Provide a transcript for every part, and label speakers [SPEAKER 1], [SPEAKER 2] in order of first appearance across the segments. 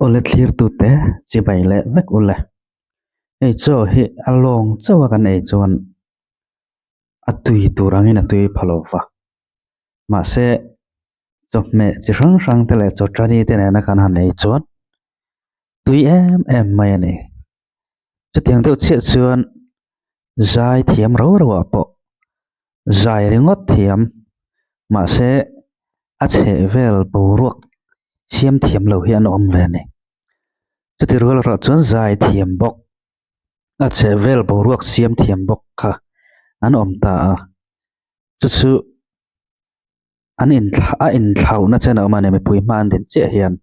[SPEAKER 1] Ole clear tu te chi bai le vek ole ei cho hi along chawa kan ei chuan atui turangin atui phalowa ma se chokme chi hrang hrang te le cho tani te na kan han ei chuan tui em mai ani chutiang deuh chiah chuan zai thiam ro ro po zai ringot thiam ma se a che vel boruak siam thiam lo hi an om ve ni chuti rul ro chuan zai thiam bok a che vel boruak siam thiam bok kha an om ta a chu chu in thlau na chen awm ani mi pui man din che hian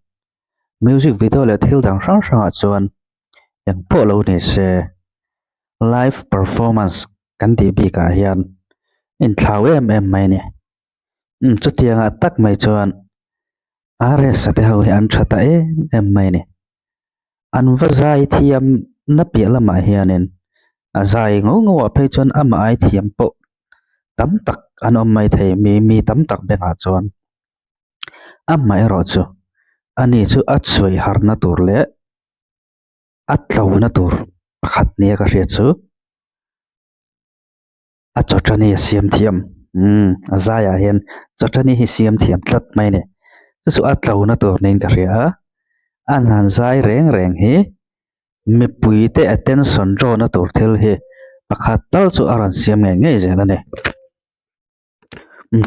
[SPEAKER 1] music video le thil dang hrang hrang a chuan yang po lo ni se live performance kan ti bi ka hian in thlau em mai ni chu tianga tak mai chuan are sate ho hi an thata em mai ni an va zai thiam na pi lama hianin a zai ngo ngo a phei chuan ama ai thiam po tam tak an om mai thei mi tam tak benga chuan amai ro chu ani chu a chhui harna tur le a tlauna tur pakhat ne ka hria chu a chotani siam thiam a zaya hian chotani hi siam thiam tlat mai ne chu a tlauna tur nen ka hria an han zai reng reng hi mi pui te attention draw na tur thil hi pakhat tal chu aran siam nge nge zela ne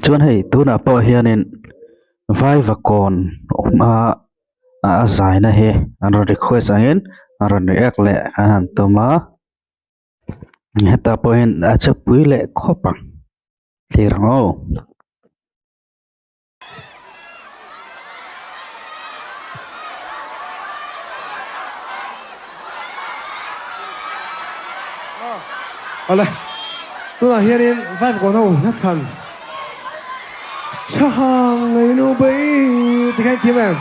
[SPEAKER 1] chuan hei tuna po hianin vai vakon a zai na he an request angin an react le an toma heta point a chapui le khopa clear ngo
[SPEAKER 2] Ole tuna hianin vai vakon ho na than chang ngai nu bai ti khai thiam em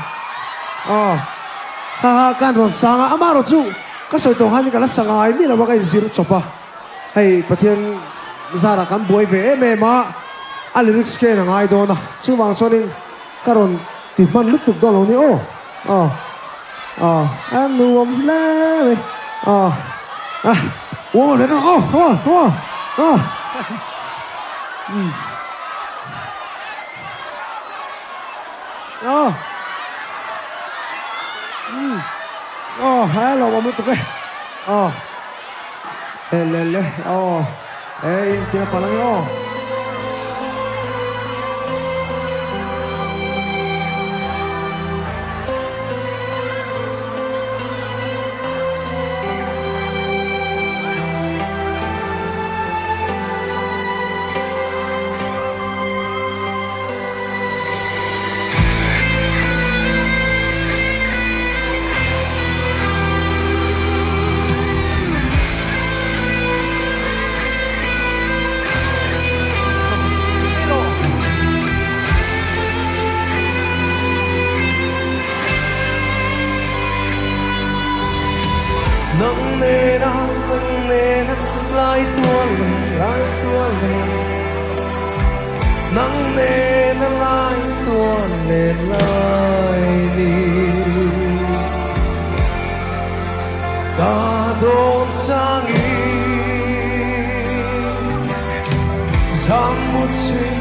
[SPEAKER 2] ha kan ron sanga ama ro chu ka soi tong han ka la sanga ai mi la wa ka zir chopa hei pathian zara kan boi ve me ma a lyrics ke na ngai do na chu wang chonin karon ti man lup tuk do lo ni am nu om la we wo le no hello một chút cái le tira para lá nâng nề na lại tua nâng nề na lại tua nề lại đi cả đồn trang ý sang một chuyện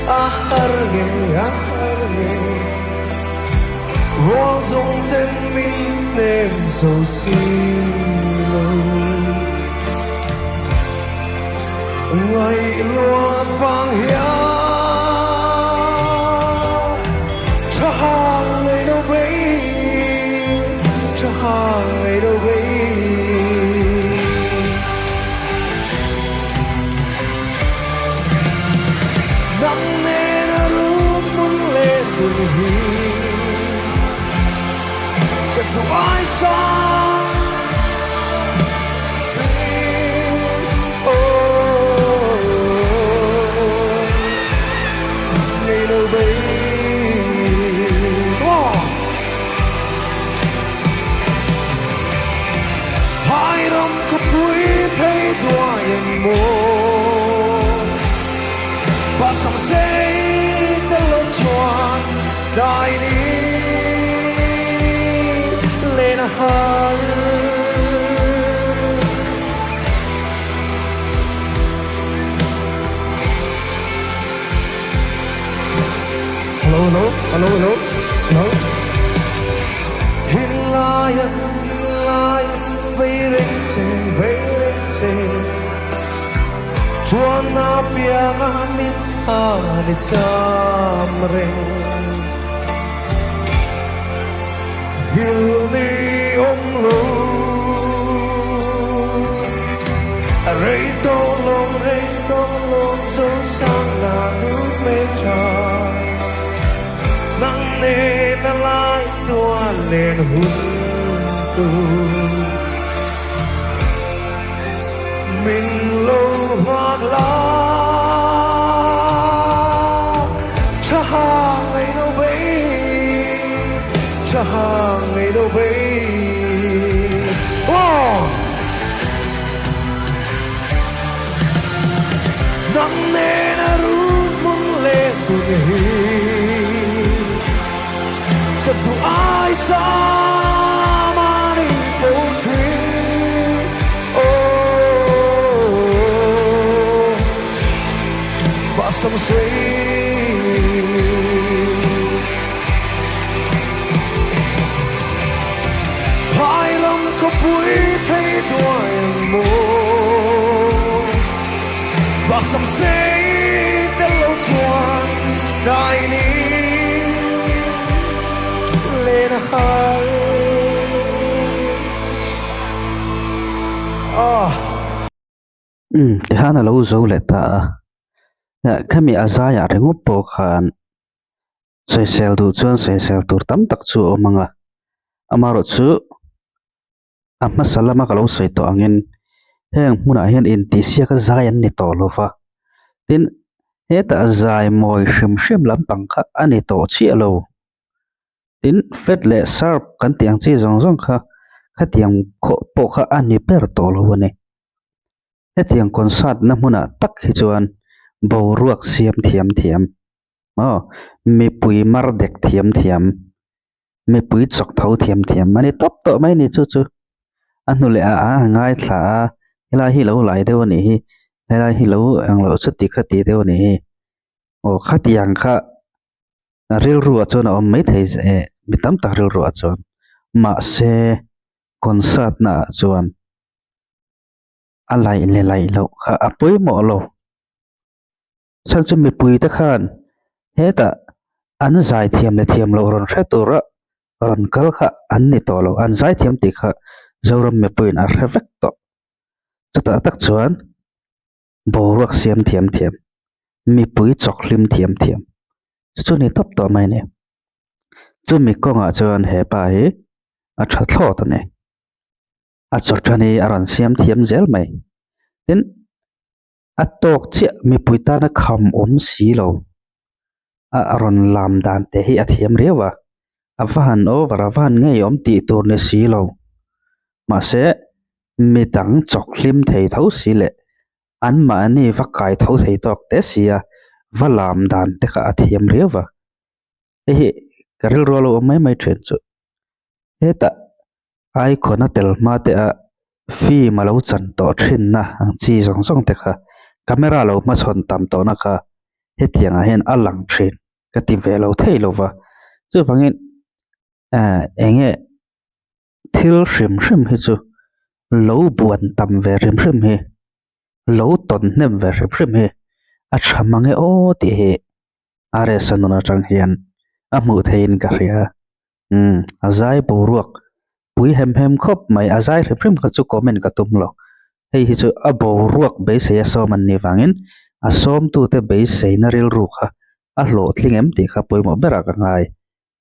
[SPEAKER 2] har nghe Hoa dung tên mình đêm sầu xin lâu ngày loạt vang hiá cho hàng ngày đâu bấy cho hàng ngày đâu bấy nắng nên lúc muốn lên đường I saw dream little baby come on hai đông khắp núi thấy đua yên môn và sóng dây ta lớn tròn đại đi har hello thiên lion vây chuan na piang a mit a ni cham reng bil ni ong lo rei to long so sang na nu me cha nang ne na lai tua lên hun tu mình lâu hoặc là cha ngày đâu bấy cha ngày đâu bấy nắng nè na ru mong lên tu nhỉ cần tu ai xa mà đi phố truy và sông suối hai lòng có vui thấy đuổi mùa và sông suối tên lâu chuan đại ní lên hai
[SPEAKER 1] te hana lo zo le ta khami azaya rengu po khan social du chuan social tur tam tak chu omanga amaro chu amma salama kalo soi to angin heng muna hian in ti sia ka zayan ni to lova tin heta azai moi shim lampang kha ani to chi alo tin fet le sarp kan tiang chi zong kha tiang kho po kha ani per to lo ne hetiang concert na muna tak hi chuan bo ruak siam thiam mi pui mar dek thiam mi pui chok thau thiam mani top to mai ni chu anu le a ngai thla ila hi lo lai deu ni hi ila hi lo ang lo chu ti kha ti deu ni hi o khatiang kha ril ru achon om mai thei mi tam tak ril ru achon ma se concert na chuan alai le lai lo kha apoi mo lo sang chu mi pui ta khan heta an zai thiam lo ron hre tura ron kal kha an ni to lo an zai thiam ti kha zoram mi pui na refek to chata tak chuan boruak siam thiam mi pui choklim thiam chu ni top to mai ne chu mi konga chuan he pa hi a tha thlo ta ne a chok thani aron siam thiam zel mai tin atok chia mi pui ta na kham om si lo aron lam dan te hi athiam rewa avan over avan ngei om ti tur ne si lo ma se mi tang choklim thei tho si le an ma ni vakai tho thei tok te sia valam dan te kha athiam rewa hi karil rolo mai thren chu heta ai khona tel ma te a fi malo chan to thin na ang chi zong te kha camera lo ma chon tam to na kha hetianga hen alang thin ka ti velo thei lova chu bangin enge thil hrim hi chu lo buan tam ve hrim hi lo ton nem ve hrim hi a thamange o ti he are sanuna tang hian a mu thein ka ria azai boruak pui hem khop mai azai hrim ka chu comment ka tum lo hei hi chu a boruak be se so man ni wangin a som tu te be se na ril ru kha a hlo tling em ti kha poimo bera ka ngai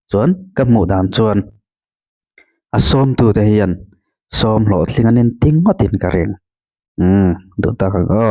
[SPEAKER 1] chuan ka mu dan chuan a som tu te hian som hlo tling anin ting hotin ka reng du ta ka go